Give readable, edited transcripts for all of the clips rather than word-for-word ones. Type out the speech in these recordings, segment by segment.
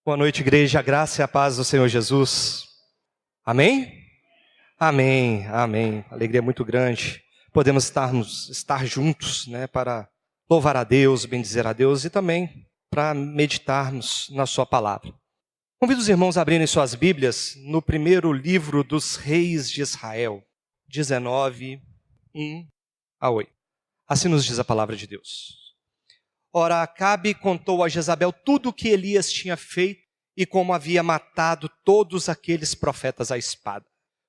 Boa noite, igreja, a graça e a paz do Senhor Jesus. Amém? Amém, amém. Alegria muito grande. Podemos estar juntos, para louvar a Deus, bendizer a Deus e também para meditarmos na sua palavra. Convido os irmãos a abrirem suas Bíblias no primeiro livro dos reis de Israel, 19, 1 a 8. Assim nos diz a palavra de Deus. Ora, Acabe contou a Jezabel tudo o que Elias tinha feito e como havia matado todos aqueles profetas à espada.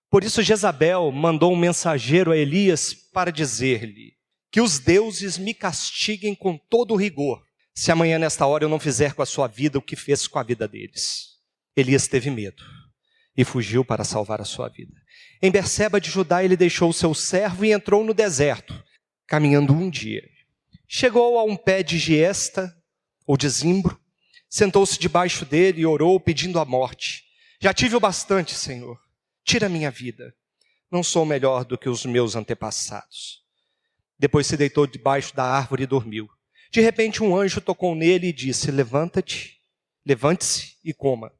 Por isso Jezabel mandou um mensageiro a Elias para dizer-lhe que os deuses me castiguem com todo rigor, se amanhã nesta hora eu não fizer com a sua vida o que fez com a vida deles. Elias teve medo e fugiu para salvar a sua vida. Em Berseba de Judá ele deixou o seu servo e entrou no deserto, caminhando um dia. Chegou a um pé de giesta, ou de zimbro, sentou-se debaixo dele e orou pedindo a morte. Já tive o bastante, Senhor, tira a minha vida. Não sou melhor do que os meus antepassados. Depois se deitou debaixo da árvore e dormiu. De repente um anjo tocou nele e disse, levante-se e coma.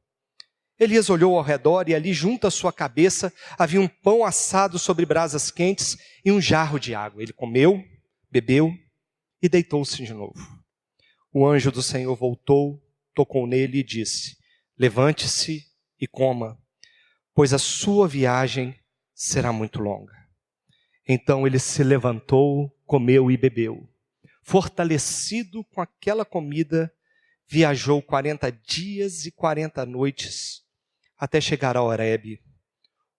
Elias olhou ao redor e ali junto à sua cabeça havia um pão assado sobre brasas quentes e um jarro de água. Ele comeu, bebeu e deitou-se de novo. O anjo do Senhor voltou, tocou nele e disse, levante-se e coma, pois a sua viagem será muito longa. Então ele se levantou, comeu e bebeu. Fortalecido com aquela comida, viajou 40 dias e 40 noites, até chegar a Horebe,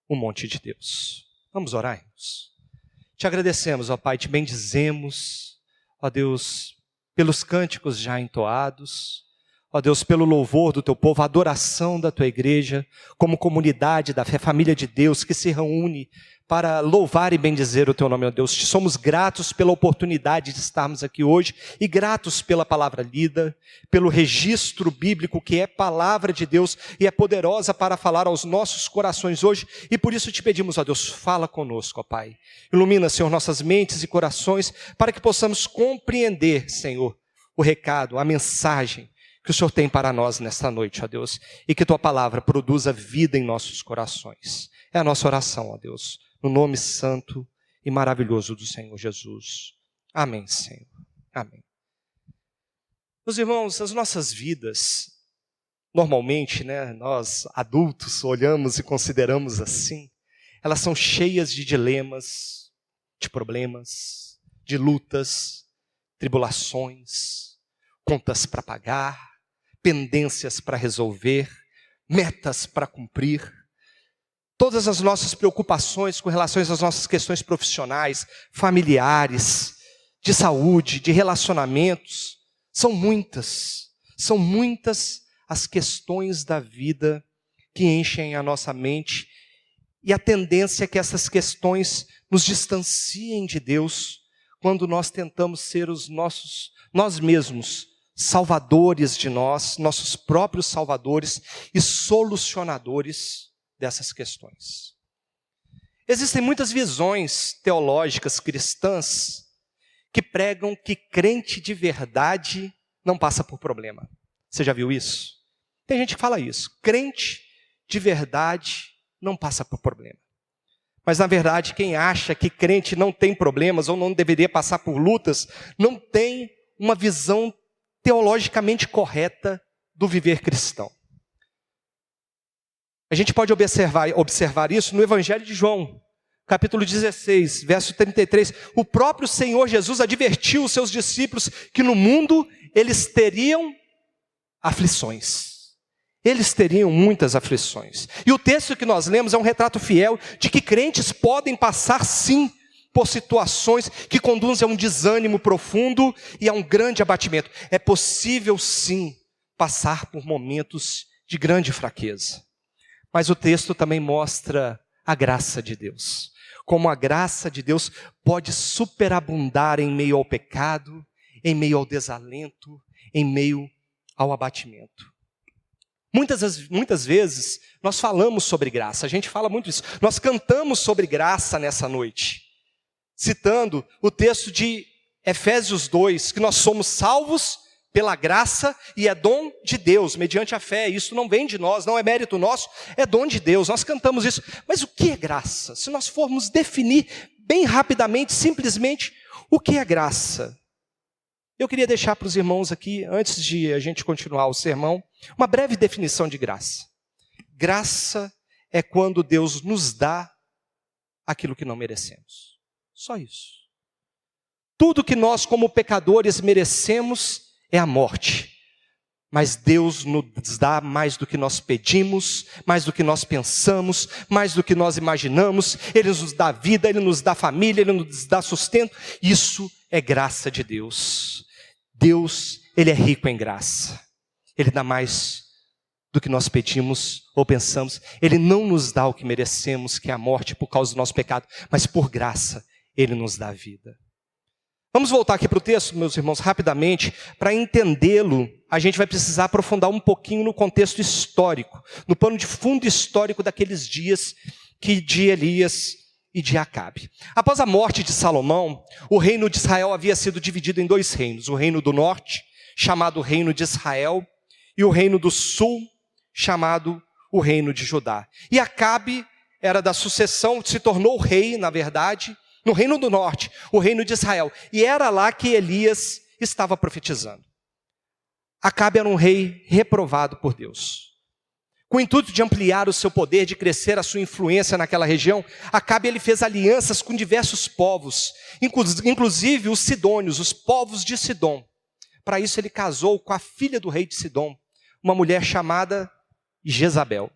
o monte de Deus. Vamos orar, irmãos. Te agradecemos, ó Pai, te bendizemos, ó Deus, pelos cânticos já entoados, ó Deus, pelo louvor do teu povo, a adoração da tua igreja, como comunidade da fé, família de Deus, que se reúne para louvar e bendizer o teu nome, ó Deus. Te somos gratos pela oportunidade de estarmos aqui hoje e gratos pela palavra lida, pelo registro bíblico que é palavra de Deus e é poderosa para falar aos nossos corações hoje. E por isso te pedimos, ó Deus, fala conosco, ó Pai. Ilumina, Senhor, nossas mentes e corações para que possamos compreender, Senhor, o recado, a mensagem que o Senhor tem para nós nesta noite, ó Deus. E que tua palavra produza vida em nossos corações. É a nossa oração, ó Deus. No nome santo e maravilhoso do Senhor Jesus. Amém, Senhor. Amém. Meus irmãos, as nossas vidas, normalmente, nós adultos olhamos e consideramos assim, elas são cheias de dilemas, de problemas, de lutas, tribulações, contas para pagar, pendências para resolver, metas para cumprir. Todas as nossas preocupações com relação às nossas questões profissionais, familiares, de saúde, de relacionamentos, são muitas as questões da vida que enchem a nossa mente e a tendência é que essas questões nos distanciem de Deus quando nós tentamos ser nós mesmos, salvadores de nós, nossos próprios salvadores e solucionadores dessas questões. Existem muitas visões teológicas cristãs que pregam que crente de verdade não passa por problema. Você já viu isso? Tem gente que fala isso. Crente de verdade não passa por problema. Mas na verdade quem acha que crente não tem problemas ou não deveria passar por lutas, não tem uma visão teologicamente correta do viver cristão. A gente pode observar isso no Evangelho de João, capítulo 16, verso 33. O próprio Senhor Jesus advertiu os seus discípulos que no mundo eles teriam aflições. Eles teriam muitas aflições. E o texto que nós lemos é um retrato fiel de que crentes podem passar sim por situações que conduzem a um desânimo profundo e a um grande abatimento. É possível sim passar por momentos de grande fraqueza. Mas o texto também mostra a graça de Deus. Como a graça de Deus pode superabundar em meio ao pecado, em meio ao desalento, em meio ao abatimento. Muitas vezes nós falamos sobre graça, a gente fala muito isso. Nós cantamos sobre graça nessa noite, citando o texto de Efésios 2, que nós somos salvos pela graça e é dom de Deus, mediante a fé. Isso não vem de nós, não é mérito nosso, é dom de Deus. Nós cantamos isso. Mas o que é graça? Se nós formos definir bem rapidamente, simplesmente, o que é graça? Eu queria deixar para os irmãos aqui, antes de a gente continuar o sermão, uma breve definição de graça. Graça é quando Deus nos dá aquilo que não merecemos. Só isso. Tudo que nós, como pecadores, merecemos é a morte. Mas Deus nos dá mais do que nós pedimos, mais do que nós pensamos, mais do que nós imaginamos. Ele nos dá vida, Ele nos dá família, Ele nos dá sustento. Isso é graça de Deus. Deus, Ele é rico em graça. Ele dá mais do que nós pedimos ou pensamos. Ele não nos dá o que merecemos, que é a morte por causa do nosso pecado, mas por graça Ele nos dá a vida. Vamos voltar aqui para o texto, meus irmãos, rapidamente. Para entendê-lo, a gente vai precisar aprofundar um pouquinho no contexto histórico, no pano de fundo histórico daqueles dias de Elias e de Acabe. Após a morte de Salomão, o reino de Israel havia sido dividido em dois reinos. O reino do norte, chamado Reino de Israel, e o reino do sul, chamado o Reino de Judá. E Acabe era da sucessão, se tornou rei, na verdade, no reino do norte, o reino de Israel. E era lá que Elias estava profetizando. Acabe era um rei reprovado por Deus. Com o intuito de ampliar o seu poder, de crescer a sua influência naquela região, Acabe ele fez alianças com diversos povos, inclusive os sidônios, os povos de Sidom. Para isso ele casou com a filha do rei de Sidom, uma mulher chamada Jezabel.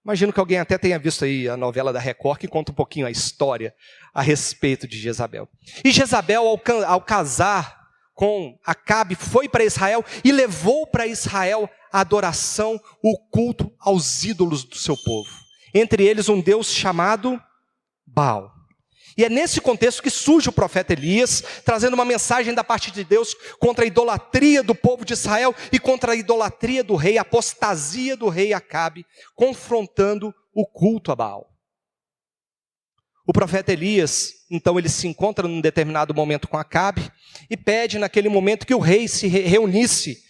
Imagino que alguém até tenha visto aí a novela da Record, que conta um pouquinho a história a respeito de Jezabel. E Jezabel, ao casar com Acabe, foi para Israel e levou para Israel a adoração, o culto aos ídolos do seu povo. Entre eles um Deus chamado Baal. E é nesse contexto que surge o profeta Elias, trazendo uma mensagem da parte de Deus contra a idolatria do povo de Israel e contra a idolatria do rei, a apostasia do rei Acabe, confrontando o culto a Baal. O profeta Elias, então, ele se encontra num determinado momento com Acabe e pede naquele momento que o rei se reunisse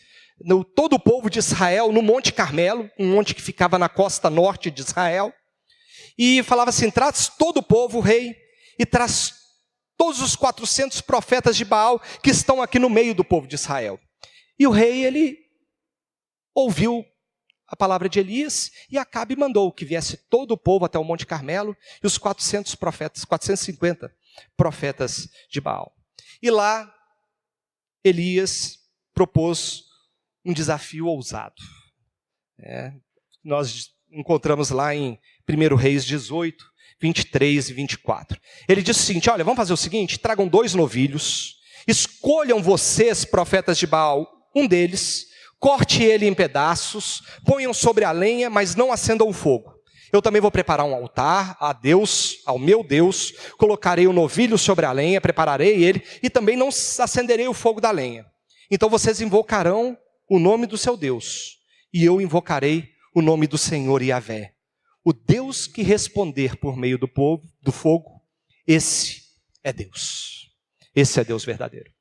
todo o povo de Israel no Monte Carmelo, um monte que ficava na costa norte de Israel, e falava assim: traz todo o povo, rei, e traz todos os 400 profetas de Baal que estão aqui no meio do povo de Israel. E o rei, ele ouviu a palavra de Elias e Acabe mandou que viesse todo o povo até o Monte Carmelo e os 400 profetas, 450 profetas de Baal. E lá, Elias propôs um desafio ousado. Nós encontramos lá em 1 Reis 18, 23 e 24. Ele disse o seguinte: olha, vamos fazer o seguinte, tragam 2 novilhos, escolham vocês, profetas de Baal, um deles, corte ele em pedaços, ponham sobre a lenha, mas não acendam o fogo. Eu também vou preparar um altar a Deus, ao meu Deus, colocarei o novilho sobre a lenha, prepararei ele, e também não acenderei o fogo da lenha. Então vocês invocarão o nome do seu Deus, e eu invocarei o nome do Senhor Yahvé. O Deus que responder por meio do fogo, esse é Deus. Esse é Deus verdadeiro.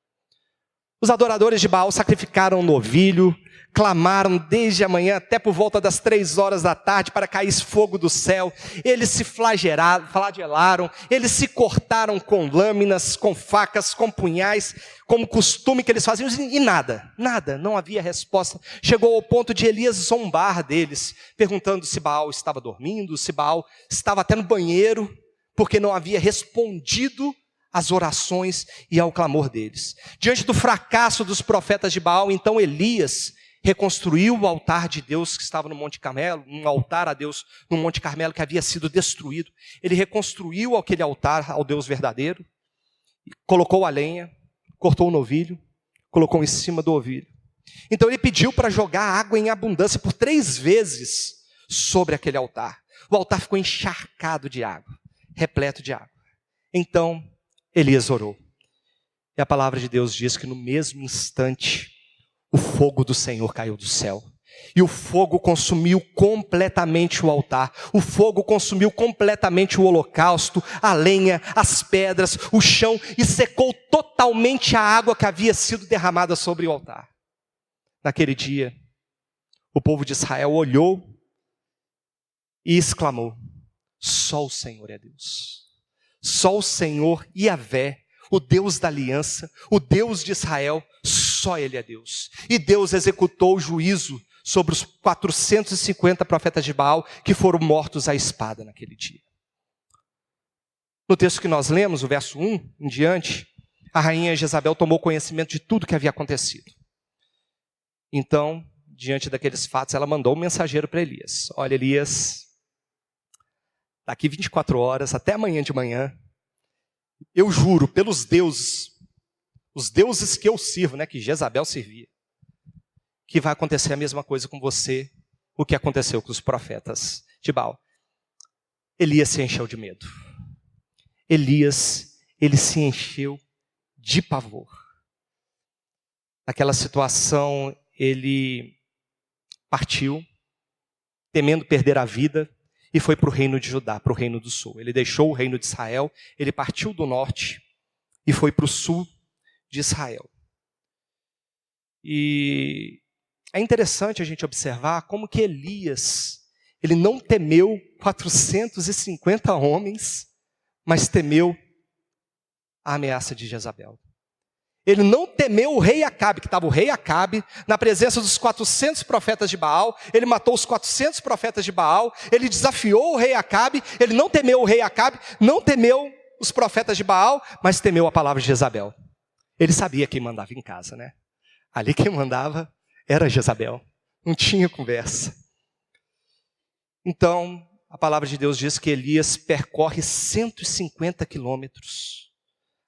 Os adoradores de Baal sacrificaram um novilho, clamaram desde a manhã até por volta das 3 horas da tarde para cair fogo do céu. Eles se flagelaram, eles se cortaram com lâminas, com facas, com punhais, como costume que eles faziam, e nada, não havia resposta. Chegou ao ponto de Elias zombar deles, perguntando se Baal estava dormindo, se Baal estava até no banheiro, porque não havia respondido às orações e ao clamor deles. Diante do fracasso dos profetas de Baal, então Elias reconstruiu o altar de Deus que estava no Monte Carmelo, um altar a Deus no Monte Carmelo que havia sido destruído. Ele reconstruiu aquele altar ao Deus verdadeiro, colocou a lenha, cortou o novilho, colocou em cima do ovilho. Então ele pediu para jogar água em abundância por 3 vezes sobre aquele altar. O altar ficou encharcado de água, repleto de água. Então Elias orou. E a palavra de Deus diz que no mesmo instante o fogo do Senhor caiu do céu. E o fogo consumiu completamente o altar. O fogo consumiu completamente o holocausto, a lenha, as pedras, o chão, e secou totalmente a água que havia sido derramada sobre o altar. naquele dia, o povo de Israel olhou e exclamou: só o Senhor é Deus. Só o Senhor Yahvé, o Deus da aliança, o Deus de Israel, só Ele é Deus. E Deus executou o juízo sobre os 450 profetas de Baal que foram mortos à espada naquele dia. No texto que nós lemos, o verso 1 em diante, a rainha Jezabel tomou conhecimento de tudo que havia acontecido. Então, diante daqueles fatos, ela mandou um mensageiro para Elias: olha, Elias, daqui 24 horas, até amanhã de manhã, eu juro pelos deuses, os deuses que eu sirvo, que Jezabel servia, que vai acontecer a mesma coisa com você, o que aconteceu com os profetas de Baal. Elias se encheu de medo. Elias, ele se encheu de pavor. Naquela situação, ele partiu, temendo perder a vida, e foi para o reino de Judá, para o reino do sul. Ele deixou o reino de Israel, ele partiu do norte e foi para o sul de Israel. E é interessante a gente observar como que Elias, ele não temeu 450 homens, mas temeu a ameaça de Jezabel. Ele não temeu o rei Acabe, que estava o rei Acabe, na presença dos 400 profetas de Baal. Ele matou os 400 profetas de Baal, ele desafiou o rei Acabe, ele não temeu o rei Acabe, não temeu os profetas de Baal, mas temeu a palavra de Jezabel. Ele sabia quem mandava em casa, Ali quem mandava era Jezabel, não tinha conversa. Então, a palavra de Deus diz que Elias percorre 150 quilômetros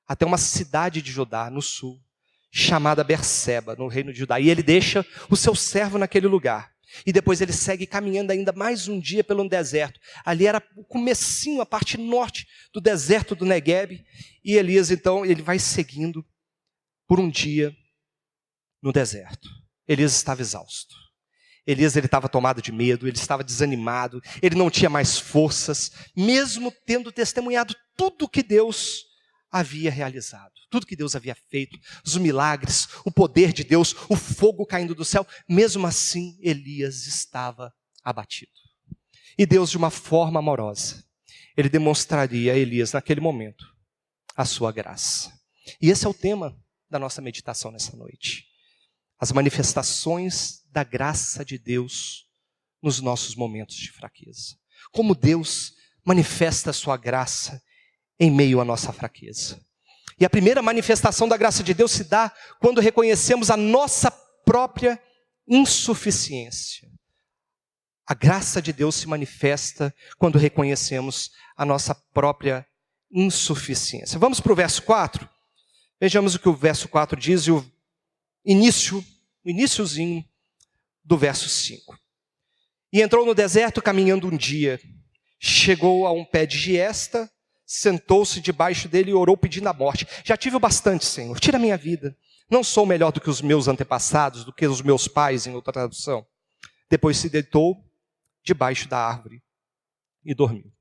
até uma cidade de Judá, no sul, chamada Berseba, no reino de Judá. E ele deixa o seu servo naquele lugar. E depois ele segue caminhando ainda mais um dia pelo deserto. Ali era o comecinho, a parte norte do deserto do Negueb. E Elias, então, ele vai seguindo por um dia no deserto. Elias estava exausto. Elias, ele estava tomado de medo, ele estava desanimado, ele não tinha mais forças, mesmo tendo testemunhado tudo que Deus havia realizado, tudo que Deus havia feito, os milagres, o poder de Deus, o fogo caindo do céu. Mesmo assim, Elias estava abatido. E Deus, de uma forma amorosa, ele demonstraria a Elias, naquele momento, a sua graça. E esse é o tema da nossa meditação nessa noite. As manifestações da graça de Deus nos nossos momentos de fraqueza. Como Deus manifesta a sua graça em meio à nossa fraqueza. E a primeira manifestação da graça de Deus se dá quando reconhecemos a nossa própria insuficiência. A graça de Deus se manifesta quando reconhecemos a nossa própria insuficiência. Vamos para o verso 4? Vejamos o que o verso 4 diz e o iniciozinho do verso 5. E entrou no deserto caminhando um dia, chegou a um pé de giesta, sentou-se debaixo dele e orou pedindo a morte. Já tive o bastante, Senhor, tira a minha vida. Não sou melhor do que os meus antepassados, do que os meus pais, em outra tradução. Depois se deitou debaixo da árvore e dormiu.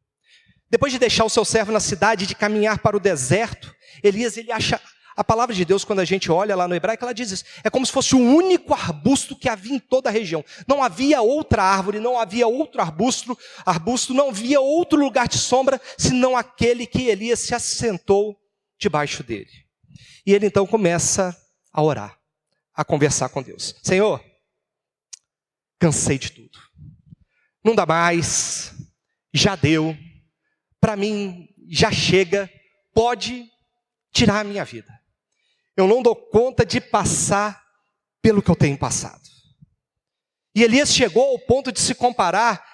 Depois de deixar o seu servo na cidade e de caminhar para o deserto, Elias, ele acha... A palavra de Deus, quando a gente olha lá no hebraico, ela diz isso. É como se fosse o único arbusto que havia em toda a região. Não havia outra árvore, não havia outro arbusto, não havia outro lugar de sombra, senão aquele que Elias se assentou debaixo dele. E ele então começa a orar, a conversar com Deus. Senhor, cansei de tudo. Não dá mais, já deu, para mim já chega, pode tirar a minha vida. Eu não dou conta de passar pelo que eu tenho passado. E Elias chegou ao ponto de se comparar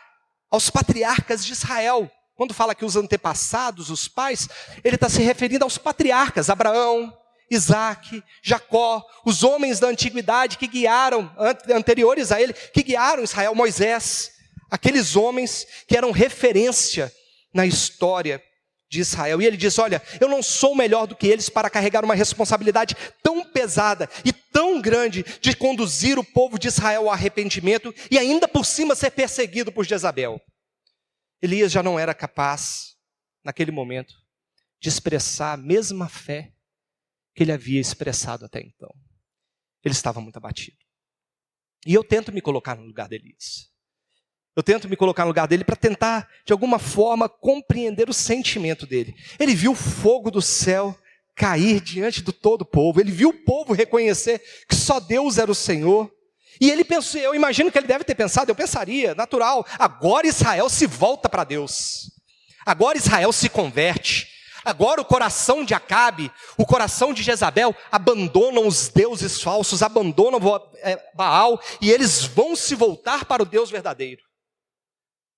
aos patriarcas de Israel. Quando fala que os antepassados, os pais, ele está se referindo aos patriarcas, Abraão, Isaac, Jacó, os homens da antiguidade que guiaram, anteriores a ele, que guiaram Israel, Moisés, aqueles homens que eram referência na história de Israel. E ele diz, olha, eu não sou melhor do que eles para carregar uma responsabilidade tão pesada e tão grande de conduzir o povo de Israel ao arrependimento e ainda por cima ser perseguido por Jezabel. Elias já não era capaz, naquele momento, de expressar a mesma fé que ele havia expressado até então. Ele estava muito abatido. E eu tento me colocar no lugar de Elias. Eu tento me colocar no lugar dele para tentar, de alguma forma, compreender o sentimento dele. Ele viu o fogo do céu cair diante do todo o povo. Ele viu o povo reconhecer que só Deus era o Senhor. E ele pensou, eu imagino que ele deve ter pensado, eu pensaria, natural, agora Israel se volta para Deus. Agora Israel se converte. Agora o coração de Acabe, o coração de Jezabel, abandonam os deuses falsos, abandonam Baal, e eles vão se voltar para o Deus verdadeiro.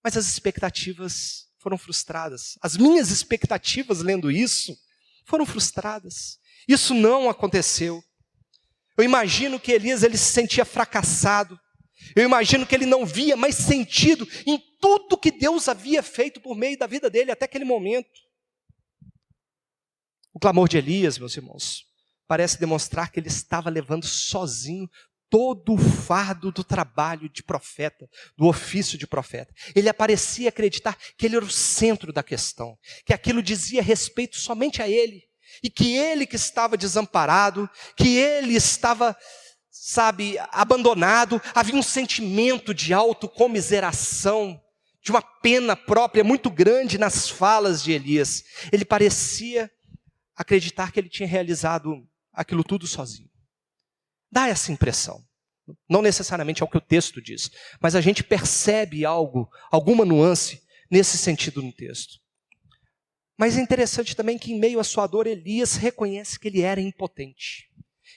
Mas as expectativas foram frustradas. As minhas expectativas lendo isso foram frustradas. Isso não aconteceu. Eu imagino que Elias ele se sentia fracassado. Eu imagino que ele não via mais sentido em tudo que Deus havia feito por meio da vida dele até aquele momento. O clamor de Elias, meus irmãos, parece demonstrar que ele estava levando sozinho todo o fardo do trabalho de profeta, do ofício de profeta. Ele parecia acreditar que ele era o centro da questão, que aquilo dizia respeito somente a ele, e que ele que estava desamparado, que ele estava, abandonado. Havia um sentimento de autocomiseração, de uma pena própria muito grande nas falas de Elias. Ele parecia acreditar que ele tinha realizado aquilo tudo sozinho. Dá essa impressão. Não necessariamente é o que o texto diz, mas a gente percebe alguma nuance nesse sentido no texto. Mas é interessante também que em meio à sua dor, Elias reconhece que ele era impotente,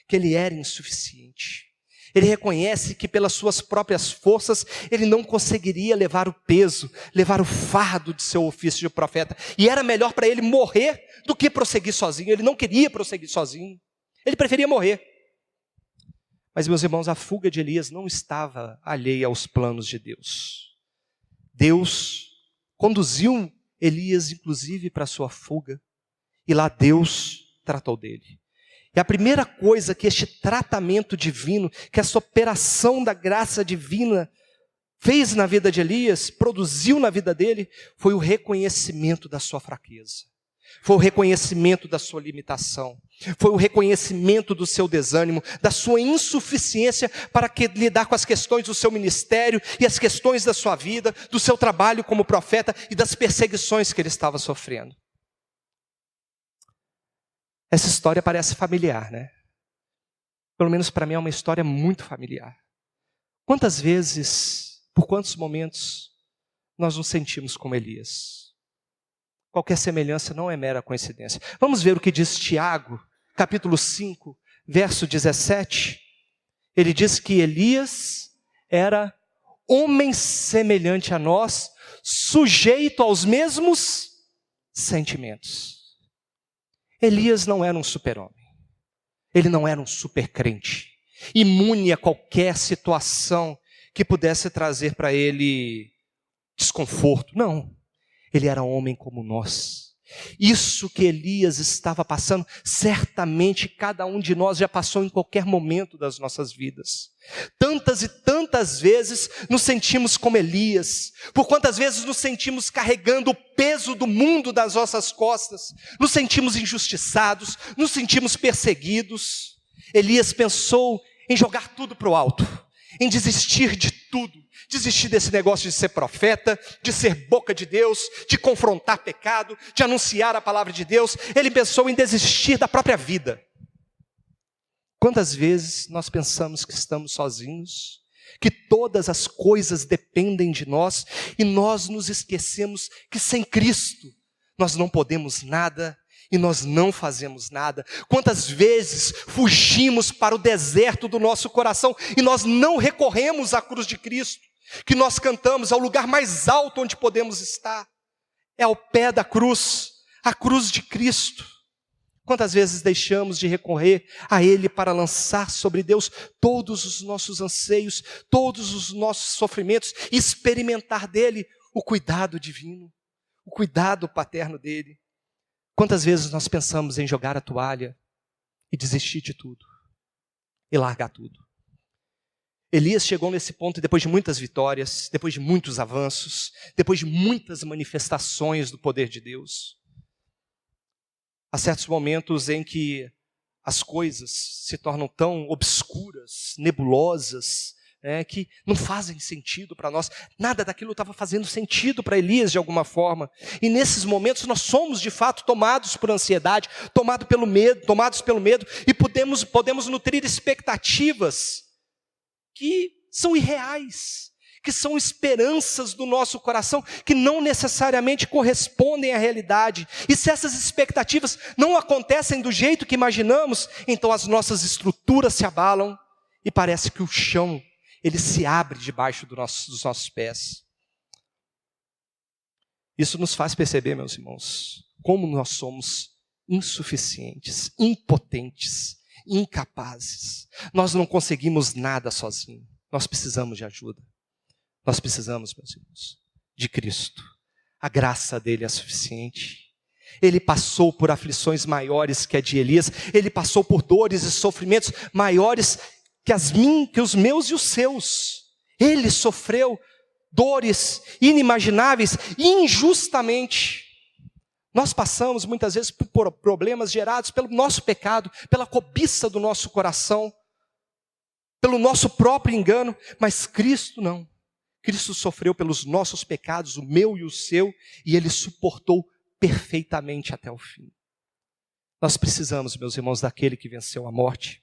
que ele era insuficiente. Ele reconhece que pelas suas próprias forças, ele não conseguiria levar o peso, levar o fardo de seu ofício de profeta. E era melhor para ele morrer do que prosseguir sozinho. Ele não queria prosseguir sozinho. Ele preferia morrer. Mas, meus irmãos, a fuga de Elias não estava alheia aos planos de Deus. Deus conduziu Elias, inclusive, para a sua fuga. E lá Deus tratou dele. E a primeira coisa que este tratamento divino, que essa operação da graça divina fez na vida de Elias, produziu na vida dele, foi o reconhecimento da sua fraqueza. Foi o reconhecimento da sua limitação. Foi o reconhecimento do seu desânimo, da sua insuficiência para lidar com as questões do seu ministério e as questões da sua vida, do seu trabalho como profeta e das perseguições que ele estava sofrendo. Essa história parece familiar, né? Pelo menos para mim é uma história muito familiar. Quantas vezes, por quantos momentos, nós nos sentimos como Elias? Qualquer semelhança não é mera coincidência. Vamos ver o que diz Tiago, capítulo 5, verso 17. Ele diz que Elias era homem semelhante a nós, sujeito aos mesmos sentimentos. Elias não era um super-homem. Ele não era um super-crente, imune a qualquer situação que pudesse trazer para ele desconforto. Não. Ele era homem como nós. Isso que Elias estava passando, certamente cada um de nós já passou em qualquer momento das nossas vidas. Tantas e tantas vezes nos sentimos como Elias. Por quantas vezes nos sentimos carregando o peso do mundo das nossas costas. Nos sentimos injustiçados, nos sentimos perseguidos. Elias pensou em jogar tudo para o alto, em desistir de tudo. Desistir desse negócio de ser profeta, de ser boca de Deus, de confrontar pecado, de anunciar a palavra de Deus. Ele pensou em desistir da própria vida. Quantas vezes nós pensamos que estamos sozinhos, que todas as coisas dependem de nós, e nós nos esquecemos que sem Cristo nós não podemos nada, e nós não fazemos nada. Quantas vezes fugimos para o deserto do nosso coração, e nós não recorremos à cruz de Cristo, que nós cantamos, ao lugar mais alto onde podemos estar, é ao pé da cruz, a cruz de Cristo. Quantas vezes deixamos de recorrer a Ele para lançar sobre Deus todos os nossos anseios, todos os nossos sofrimentos, e experimentar dEle o cuidado divino, o cuidado paterno dEle. Quantas vezes nós pensamos em jogar a toalha e desistir de tudo, e largar tudo. Elias chegou nesse ponto depois de muitas vitórias, depois de muitos avanços, depois de muitas manifestações do poder de Deus. Há certos momentos em que as coisas se tornam tão obscuras, nebulosas, que não fazem sentido para nós. Nada daquilo estava fazendo sentido para Elias de alguma forma. E nesses momentos nós somos de fato tomados por ansiedade, tomados pelo medo, e podemos nutrir expectativas que são irreais, que são esperanças do nosso coração, que não necessariamente correspondem à realidade. E se essas expectativas não acontecem do jeito que imaginamos, então as nossas estruturas se abalam e parece que o chão ele se abre debaixo dos nossos pés. Isso nos faz perceber, meus irmãos, como nós somos insuficientes, impotentes, incapazes. Nós não conseguimos nada sozinhos. Nós precisamos de ajuda. Nós precisamos, meus irmãos, de Cristo. A graça dele é suficiente. Ele passou por aflições maiores que a de Elias. Ele passou por dores e sofrimentos maiores que os meus e os seus. Ele sofreu dores inimagináveis, injustamente. Nós passamos muitas vezes por problemas gerados pelo nosso pecado, pela cobiça do nosso coração, pelo nosso próprio engano, mas Cristo não. Cristo sofreu pelos nossos pecados, o meu e o seu, e ele suportou perfeitamente até o fim. Nós precisamos, meus irmãos, daquele que venceu a morte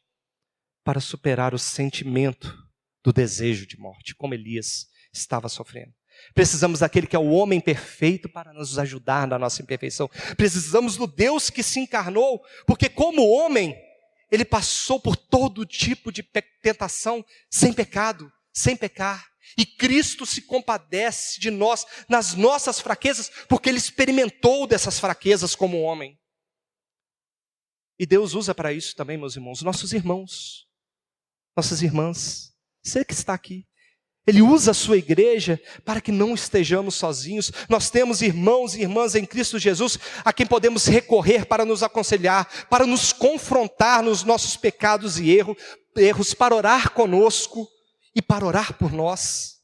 para superar o sentimento do desejo de morte, como Elias estava sofrendo. Precisamos daquele que é o homem perfeito para nos ajudar na nossa imperfeição. Precisamos do Deus que se encarnou, porque como homem, ele passou por todo tipo de tentação sem pecado, sem pecar. E Cristo se compadece de nós nas nossas fraquezas, porque ele experimentou dessas fraquezas como homem. E Deus usa para isso também, meus irmãos, nossos irmãos, nossas irmãs, você que está aqui. Ele usa a sua igreja para que não estejamos sozinhos. Nós temos irmãos e irmãs em Cristo Jesus a quem podemos recorrer para nos aconselhar, para nos confrontar nos nossos pecados e erros, para orar conosco e para orar por nós.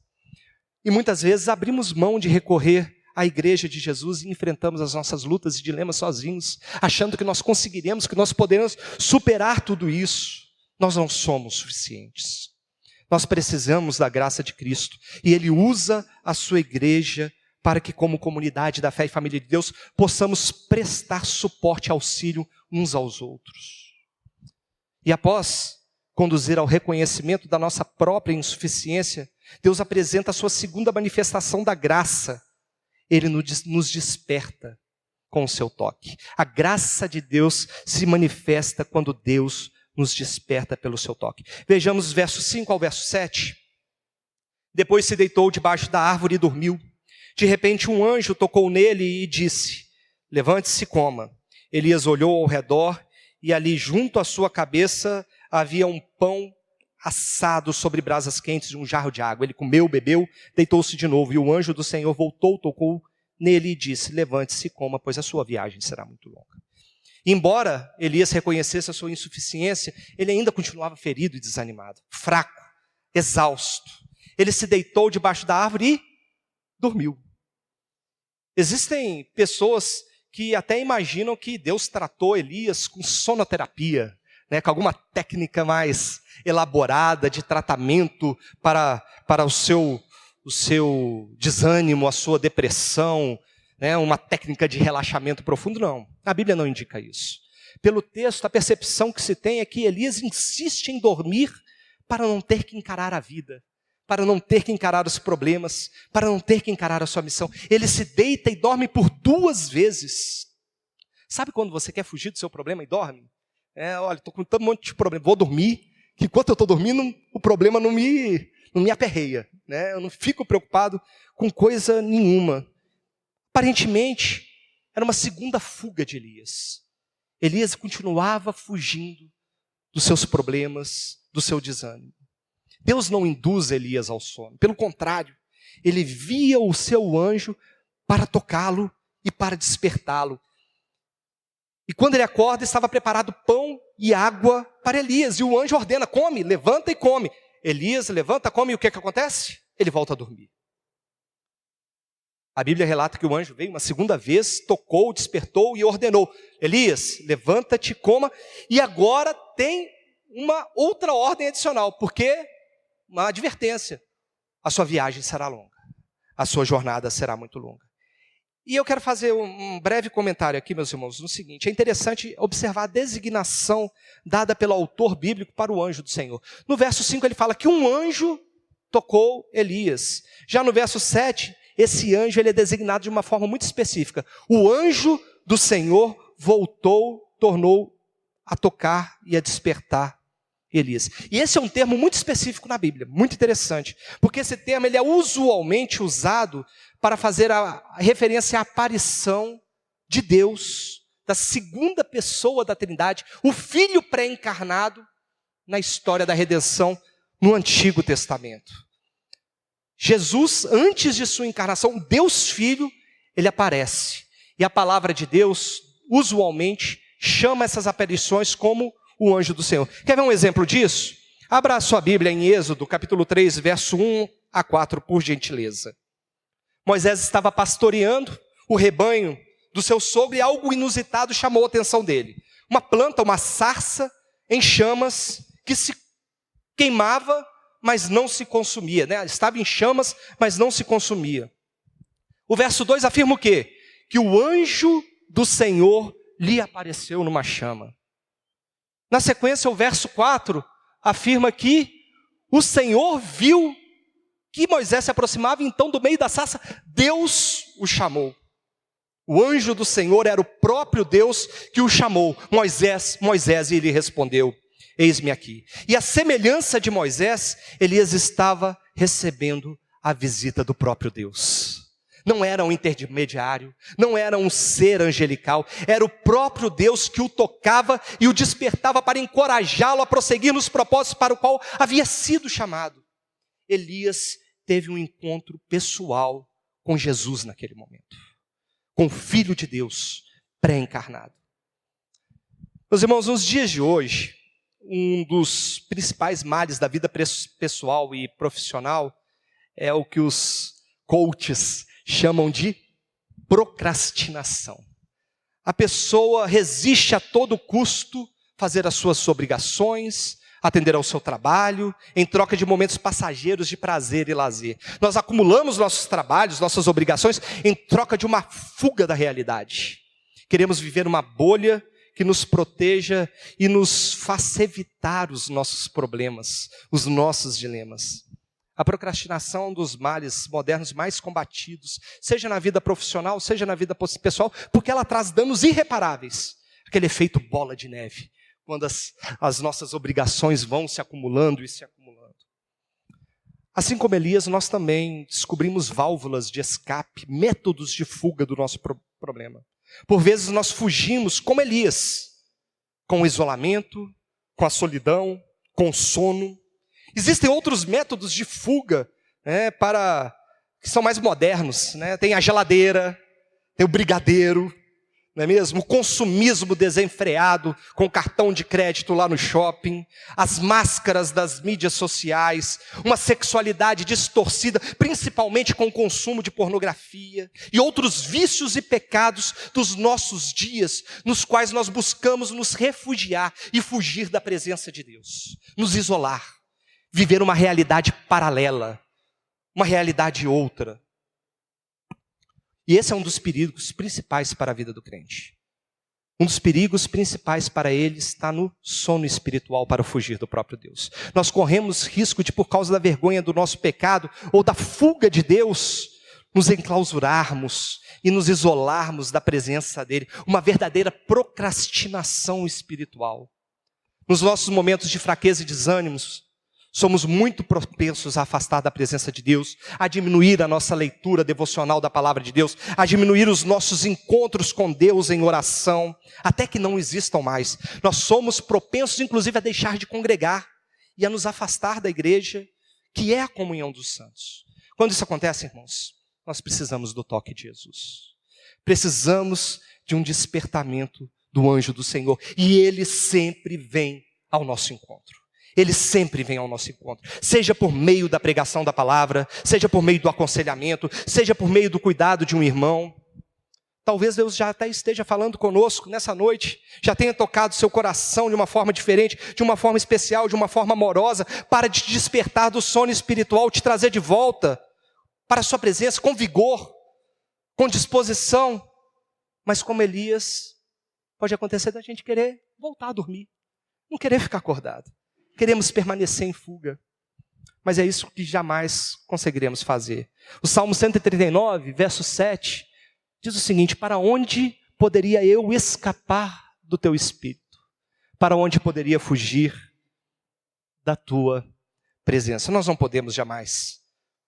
E muitas vezes abrimos mão de recorrer à igreja de Jesus e enfrentamos as nossas lutas e dilemas sozinhos, achando que nós conseguiremos, que nós podemos superar tudo isso. Nós não somos suficientes. Nós precisamos da graça de Cristo. E Ele usa a sua igreja para que, como comunidade da fé e família de Deus, possamos prestar suporte e auxílio uns aos outros. E após conduzir ao reconhecimento da nossa própria insuficiência, Deus apresenta a sua segunda manifestação da graça. Ele nos desperta com o seu toque. A graça de Deus se manifesta quando Deus nos desperta pelo seu toque. Vejamos os versos 5 ao verso 7. Depois se deitou debaixo da árvore e dormiu. De repente um anjo tocou nele e disse: levante-se e coma. Elias olhou ao redor e ali junto à sua cabeça havia um pão assado sobre brasas quentes de um jarro de água. Ele comeu, bebeu, deitou-se de novo. E o anjo do Senhor voltou, tocou nele e disse: levante-se e coma, pois a sua viagem será muito longa. Embora Elias reconhecesse a sua insuficiência, ele ainda continuava ferido e desanimado, fraco, exausto. Ele se deitou debaixo da árvore e dormiu. Existem pessoas que até imaginam que Deus tratou Elias com sonoterapia, com alguma técnica mais elaborada de tratamento para o seu desânimo, a sua depressão, uma técnica de relaxamento profundo. Não, a Bíblia não indica isso. Pelo texto, a percepção que se tem é que Elias insiste em dormir para não ter que encarar a vida, para não ter que encarar os problemas, para não ter que encarar a sua missão. Ele se deita e dorme por 2 vezes. Sabe quando você quer fugir do seu problema e dorme? Olha, estou com tanto monte de problema, vou dormir, que enquanto eu estou dormindo, o problema não me aperreia. Eu não fico preocupado com coisa nenhuma. Aparentemente, era uma segunda fuga de Elias. Elias continuava fugindo dos seus problemas, do seu desânimo. Deus não induz Elias ao sono. Pelo contrário, ele via o seu anjo para tocá-lo e para despertá-lo. E quando ele acorda, estava preparado pão e água para Elias. E o anjo ordena: come, levanta e come. Elias levanta, come, e o que acontece? Ele volta a dormir. A Bíblia relata que o anjo veio uma segunda vez, tocou, despertou e ordenou: Elias, levanta-te, coma. E agora tem uma outra ordem adicional, porque uma advertência. A sua viagem será longa. A sua jornada será muito longa. E eu quero fazer um breve comentário aqui, meus irmãos, no seguinte. É interessante observar a designação dada pelo autor bíblico para o anjo do Senhor. No verso 5 ele fala que um anjo tocou Elias. Já no verso 7, esse anjo ele é designado de uma forma muito específica. O anjo do Senhor voltou, tornou a tocar e a despertar Elias. E esse é um termo muito específico na Bíblia, muito interessante, porque esse termo ele é usualmente usado para fazer a referência à aparição de Deus, da segunda pessoa da Trindade, o Filho pré-encarnado na história da redenção no Antigo Testamento. Jesus, antes de sua encarnação, Deus Filho, ele aparece. E a palavra de Deus, usualmente, chama essas aparições como o anjo do Senhor. Quer ver um exemplo disso? Abra a sua Bíblia em Êxodo, capítulo 3, verso 1 a 4, por gentileza. Moisés estava pastoreando o rebanho do seu sogro e algo inusitado chamou a atenção dele. Uma planta, uma sarça em chamas que se queimava, mas não se consumia. Estava em chamas, mas não se consumia. O verso 2 afirma o quê? Que o anjo do Senhor lhe apareceu numa chama. Na sequência, o verso 4 afirma que o Senhor viu que Moisés se aproximava, então do meio da sarça, Deus o chamou. O anjo do Senhor era o próprio Deus que o chamou. Moisés, Moisés, e ele respondeu, eis-me aqui. E a semelhança de Moisés, Elias estava recebendo a visita do próprio Deus. Não era um intermediário, não era um ser angelical, era o próprio Deus que o tocava e o despertava para encorajá-lo a prosseguir nos propósitos para o qual havia sido chamado. Elias teve um encontro pessoal com Jesus naquele momento, com o Filho de Deus pré-encarnado. Meus irmãos, nos dias de hoje, um dos principais males da vida pessoal e profissional é o que os coaches chamam de procrastinação. A pessoa resiste a todo custo fazer as suas obrigações, atender ao seu trabalho, em troca de momentos passageiros de prazer e lazer. Nós acumulamos nossos trabalhos, nossas obrigações, em troca de uma fuga da realidade. Queremos viver uma bolha que nos proteja e nos faça evitar os nossos problemas, os nossos dilemas. A procrastinação é um dos males modernos mais combatidos, seja na vida profissional, seja na vida pessoal, porque ela traz danos irreparáveis. Aquele efeito bola de neve, quando as nossas obrigações vão se acumulando e se acumulando. Assim como Elias, nós também descobrimos válvulas de escape, métodos de fuga do nosso problema. Por vezes nós fugimos, como Elias, com o isolamento, com a solidão, com o sono. Existem outros métodos de fuga, que são mais modernos. Tem a geladeira, tem o brigadeiro, não é mesmo? O consumismo desenfreado com cartão de crédito lá no shopping, as máscaras das mídias sociais, uma sexualidade distorcida, principalmente com o consumo de pornografia e outros vícios e pecados dos nossos dias, nos quais nós buscamos nos refugiar e fugir da presença de Deus, nos isolar, viver uma realidade paralela, uma realidade outra. E esse é um dos perigos principais para a vida do crente. Um dos perigos principais para ele está no sono espiritual para fugir do próprio Deus. Nós corremos risco de, por causa da vergonha do nosso pecado ou da fuga de Deus, nos enclausurarmos e nos isolarmos da presença dele. Uma verdadeira procrastinação espiritual. Nos nossos momentos de fraqueza e desânimos, somos muito propensos a afastar da presença de Deus, a diminuir a nossa leitura devocional da palavra de Deus, a diminuir os nossos encontros com Deus em oração, até que não existam mais. Nós somos propensos, inclusive, a deixar de congregar e a nos afastar da igreja, que é a comunhão dos santos. Quando isso acontece, irmãos, nós precisamos do toque de Jesus. Precisamos de um despertamento do anjo do Senhor. E ele sempre vem ao nosso encontro. Ele sempre vem ao nosso encontro, seja por meio da pregação da palavra, seja por meio do aconselhamento, seja por meio do cuidado de um irmão. Talvez Deus já até esteja falando conosco nessa noite, já tenha tocado seu coração de uma forma diferente, de uma forma especial, de uma forma amorosa, para te despertar do sono espiritual, te trazer de volta para a sua presença com vigor, com disposição. Mas como Elias, pode acontecer da gente querer voltar a dormir, não querer ficar acordado. Queremos permanecer em fuga. Mas é isso que jamais conseguiremos fazer. O Salmo 139, verso 7, diz o seguinte: para onde poderia eu escapar do teu espírito? Para onde poderia fugir da tua presença? Nós não podemos jamais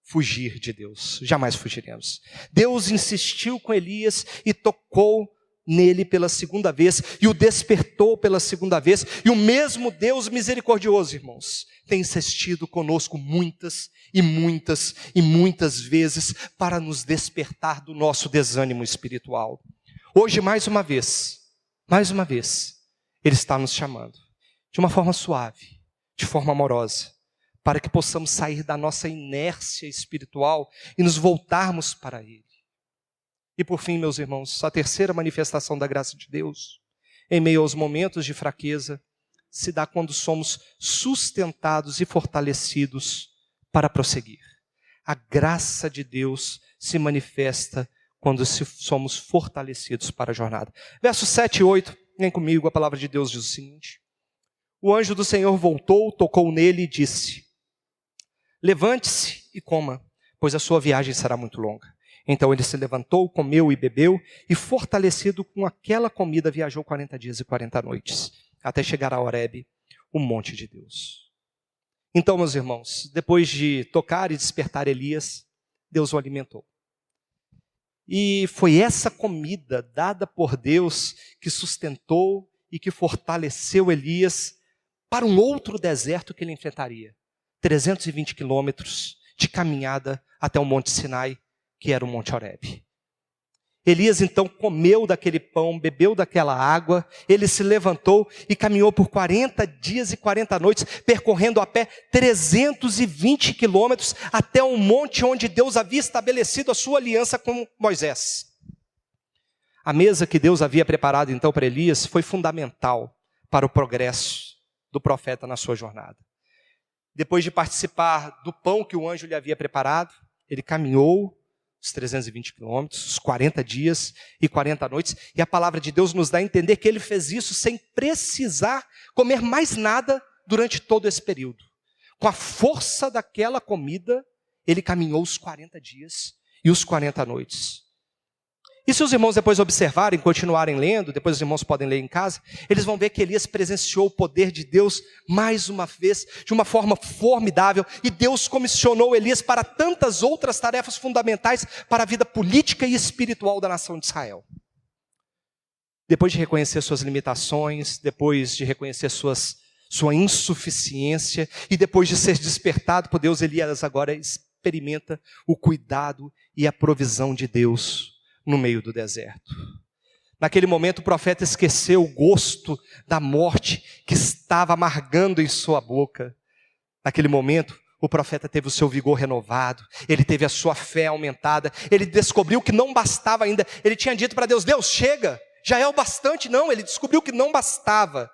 fugir de Deus, jamais fugiremos. Deus insistiu com Elias e tocou nele pela segunda vez, e o despertou pela segunda vez, e o mesmo Deus misericordioso, irmãos, tem insistido conosco muitas e muitas e muitas vezes para nos despertar do nosso desânimo espiritual. Hoje, mais uma vez, Ele está nos chamando, de uma forma suave, de forma amorosa, para que possamos sair da nossa inércia espiritual e nos voltarmos para Ele. E por fim, meus irmãos, a terceira manifestação da graça de Deus, em meio aos momentos de fraqueza, se dá quando somos sustentados e fortalecidos para prosseguir. A graça de Deus se manifesta quando somos fortalecidos para a jornada. Versos 7 e 8, vem comigo, a palavra de Deus diz o seguinte: o anjo do Senhor voltou, tocou nele e disse: levante-se e coma, pois a sua viagem será muito longa. Então ele se levantou, comeu e bebeu, e fortalecido com aquela comida viajou 40 dias e 40 noites, até chegar a Horebe, o monte de Deus. Então, meus irmãos, depois de tocar e despertar Elias, Deus o alimentou. E foi essa comida dada por Deus que sustentou e que fortaleceu Elias para um outro deserto que ele enfrentaria. 320 quilômetros de caminhada até o Monte Sinai, que era o Monte Horebe. Elias então comeu daquele pão, bebeu daquela água, ele se levantou e caminhou por 40 dias e 40 noites, percorrendo a pé 320 quilômetros até um monte onde Deus havia estabelecido a sua aliança com Moisés. A mesa que Deus havia preparado então para Elias foi fundamental para o progresso do profeta na sua jornada. Depois de participar do pão que o anjo lhe havia preparado, ele caminhou os 320 quilômetros, os 40 dias e 40 noites, e a palavra de Deus nos dá a entender que ele fez isso sem precisar comer mais nada durante todo esse período. Com a força daquela comida, ele caminhou os 40 dias e os 40 noites. E se os irmãos depois observarem, continuarem lendo, depois os irmãos podem ler em casa, eles vão ver que Elias presenciou o poder de Deus mais uma vez, de uma forma formidável, e Deus comissionou Elias para tantas outras tarefas fundamentais para a vida política e espiritual da nação de Israel. Depois de reconhecer suas limitações, depois de reconhecer sua insuficiência, e depois de ser despertado por Deus, Elias agora experimenta o cuidado e a provisão de Deus no meio do deserto. Naquele momento o profeta esqueceu o gosto da morte que estava amargando em sua boca. Naquele momento o profeta teve o seu vigor renovado, ele teve a sua fé aumentada, ele descobriu que não bastava ainda. Ele tinha dito para Deus: Deus, chega, já é o bastante. Não, ele descobriu que não bastava,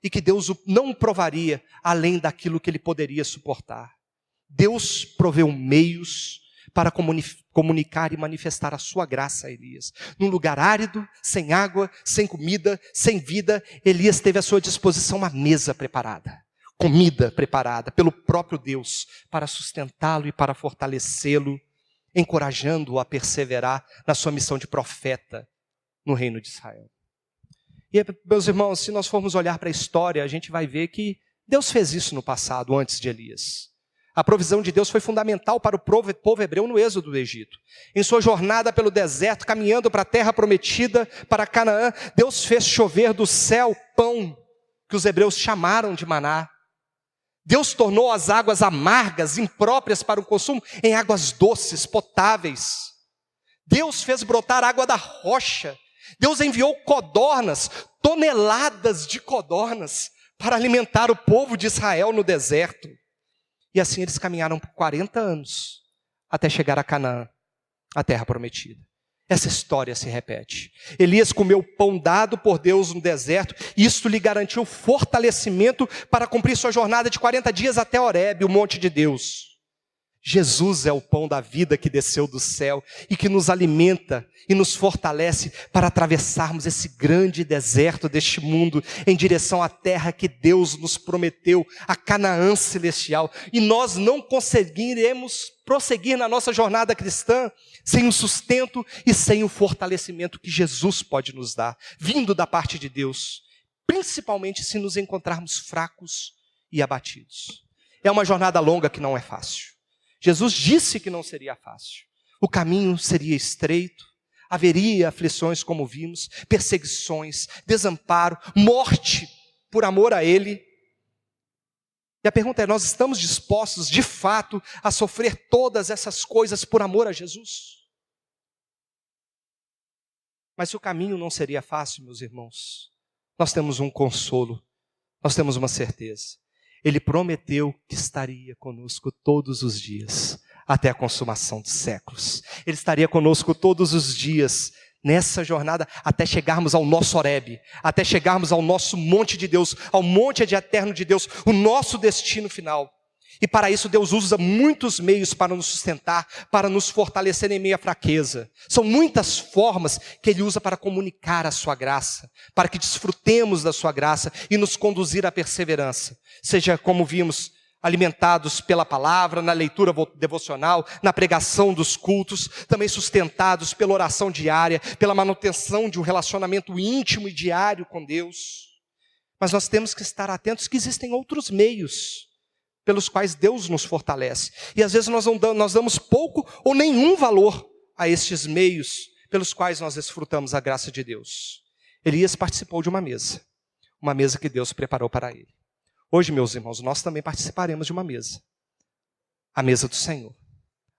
e que Deus não o provaria além daquilo que ele poderia suportar. Deus proveu meios para comunicar e manifestar a sua graça a Elias. Num lugar árido, sem água, sem comida, sem vida, Elias teve à sua disposição uma mesa preparada, comida preparada pelo próprio Deus para sustentá-lo e para fortalecê-lo, encorajando-o a perseverar na sua missão de profeta no reino de Israel. E, meus irmãos, se nós formos olhar para a história, a gente vai ver que Deus fez isso no passado, antes de Elias. A provisão de Deus foi fundamental para o povo hebreu no êxodo do Egito. Em sua jornada pelo deserto, caminhando para a terra prometida, para Canaã, Deus fez chover do céu pão, que os hebreus chamaram de maná. Deus tornou as águas amargas, impróprias para o consumo, em águas doces, potáveis. Deus fez brotar água da rocha. Deus enviou codornas, toneladas de codornas, para alimentar o povo de Israel no deserto. E assim eles caminharam por 40 anos, até chegar a Canaã, a terra prometida. essa história se repete. Elias comeu pão dado por Deus no deserto, e isto lhe garantiu fortalecimento para cumprir sua jornada de 40 dias até Horebe, o monte de Deus. Jesus é o pão da vida que desceu do céu e que nos alimenta e nos fortalece para atravessarmos esse grande deserto deste mundo em direção à terra que Deus nos prometeu, a Canaã celestial. E nós não conseguiremos prosseguir na nossa jornada cristã sem o sustento e sem o fortalecimento que Jesus pode nos dar, vindo da parte de Deus, principalmente se nos encontrarmos fracos e abatidos. É uma jornada longa que não é fácil. Jesus disse que não seria fácil. O caminho seria estreito, haveria aflições como vimos, perseguições, desamparo, morte por amor a Ele. E a pergunta é, nós estamos dispostos de fato a sofrer todas essas coisas por amor a Jesus? Mas se o caminho não seria fácil, meus irmãos, nós temos um consolo, nós temos uma certeza. Ele prometeu que estaria conosco todos os dias, até a consumação dos séculos. Ele estaria conosco todos os dias, nessa jornada, até chegarmos ao nosso Horebe, até chegarmos ao nosso monte de Deus, ao monte eterno de Deus, o nosso destino final. E para isso Deus usa muitos meios para nos sustentar, para nos fortalecer em meio à fraqueza. São muitas formas que Ele usa para comunicar a sua graça, para que desfrutemos da sua graça e nos conduzir à perseverança. Seja como vimos, alimentados pela palavra, na leitura devocional, na pregação dos cultos, também sustentados pela oração diária, pela manutenção de um relacionamento íntimo e diário com Deus. Mas nós temos que estar atentos que existem outros meios pelos quais Deus nos fortalece. E às vezes nós damos pouco ou nenhum valor a estes meios pelos quais nós desfrutamos a graça de Deus. Elias participou de uma mesa que Deus preparou para ele. Hoje, meus irmãos, nós também participaremos de uma mesa. A mesa do Senhor,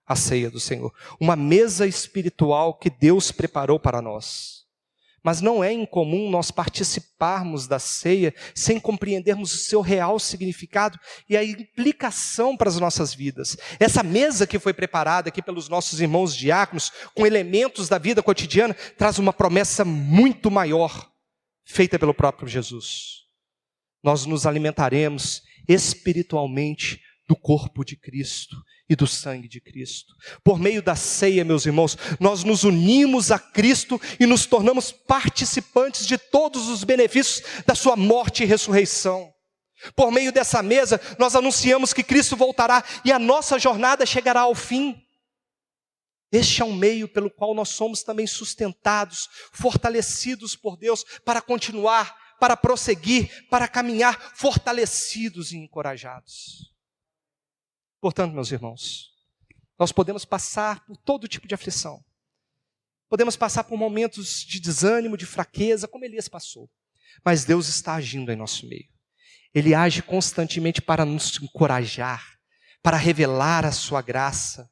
a ceia do Senhor. Uma mesa espiritual que Deus preparou para nós. Mas não é incomum nós participarmos da ceia sem compreendermos o seu real significado e a implicação para as nossas vidas. Essa mesa que foi preparada aqui pelos nossos irmãos diáconos, com elementos da vida cotidiana, traz uma promessa muito maior, feita pelo próprio Jesus. Nós nos alimentaremos espiritualmente do corpo de Cristo e do sangue de Cristo. Por meio da ceia, meus irmãos, nós nos unimos a Cristo e nos tornamos participantes de todos os benefícios da sua morte e ressurreição. Por meio dessa mesa, nós anunciamos que Cristo voltará e a nossa jornada chegará ao fim. Este é um meio pelo qual nós somos também sustentados, fortalecidos por Deus para continuar, para prosseguir, para caminhar fortalecidos e encorajados. Portanto, meus irmãos, nós podemos passar por todo tipo de aflição. Podemos passar por momentos de desânimo, de fraqueza, como Elias passou. Mas Deus está agindo em nosso meio. Ele age constantemente para nos encorajar, para revelar a sua graça,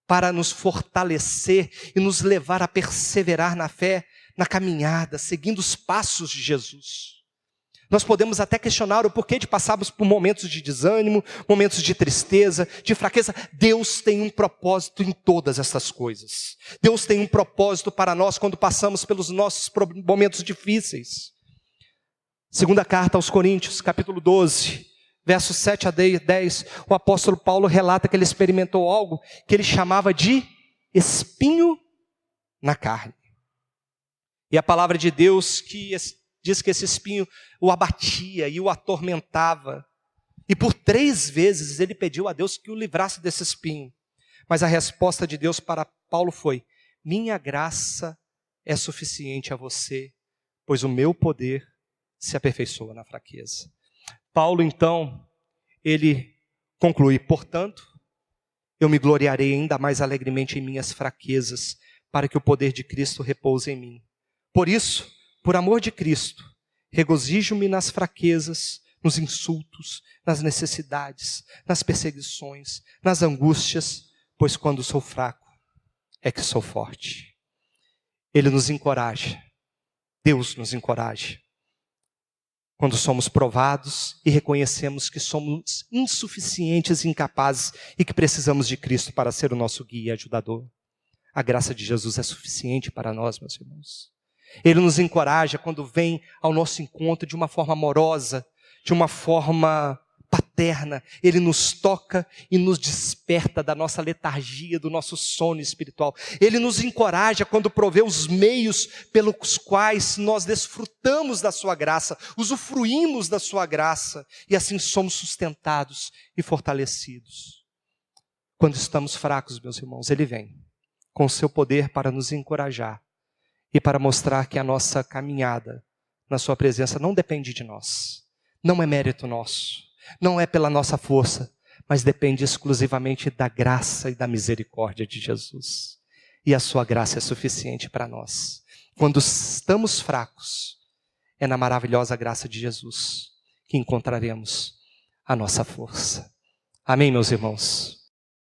para nos fortalecer e nos levar a perseverar na fé, na caminhada, seguindo os passos de Jesus. Nós podemos até questionar o porquê de passarmos por momentos de desânimo, momentos de tristeza, de fraqueza. Deus tem um propósito em todas essas coisas. Deus tem um propósito para nós quando passamos pelos nossos momentos difíceis. Segunda carta aos Coríntios, capítulo 12, versos 7 a 10, o apóstolo Paulo relata que ele experimentou algo que ele chamava de espinho na carne. E a palavra de Deus diz que esse espinho o abatia e o atormentava. E por 3 vezes ele pediu a Deus que o livrasse desse espinho. Mas a resposta de Deus para Paulo foi: minha graça é suficiente a você, pois o meu poder se aperfeiçoa na fraqueza. Paulo, então, ele conclui: portanto, eu me gloriarei ainda mais alegremente em minhas fraquezas, para que o poder de Cristo repouse em mim. Por isso, por amor de Cristo, regozijo-me nas fraquezas, nos insultos, nas necessidades, nas perseguições, nas angústias, pois quando sou fraco, é que sou forte. Ele nos encoraja, Deus nos encoraja, quando somos provados e reconhecemos que somos insuficientes e incapazes e que precisamos de Cristo para ser o nosso guia e ajudador. A graça de Jesus é suficiente para nós, meus irmãos. Ele nos encoraja quando vem ao nosso encontro de uma forma amorosa, de uma forma paterna. Ele nos toca e nos desperta da nossa letargia, do nosso sono espiritual. Ele nos encoraja quando provê os meios pelos quais nós desfrutamos da sua graça, usufruímos da sua graça e assim somos sustentados e fortalecidos. Quando estamos fracos, meus irmãos, Ele vem com o seu poder para nos encorajar e para mostrar que a nossa caminhada na sua presença não depende de nós, não é mérito nosso, não é pela nossa força, mas depende exclusivamente da graça e da misericórdia de Jesus. E a sua graça é suficiente para nós. Quando estamos fracos, é na maravilhosa graça de Jesus que encontraremos a nossa força. Amém, meus irmãos?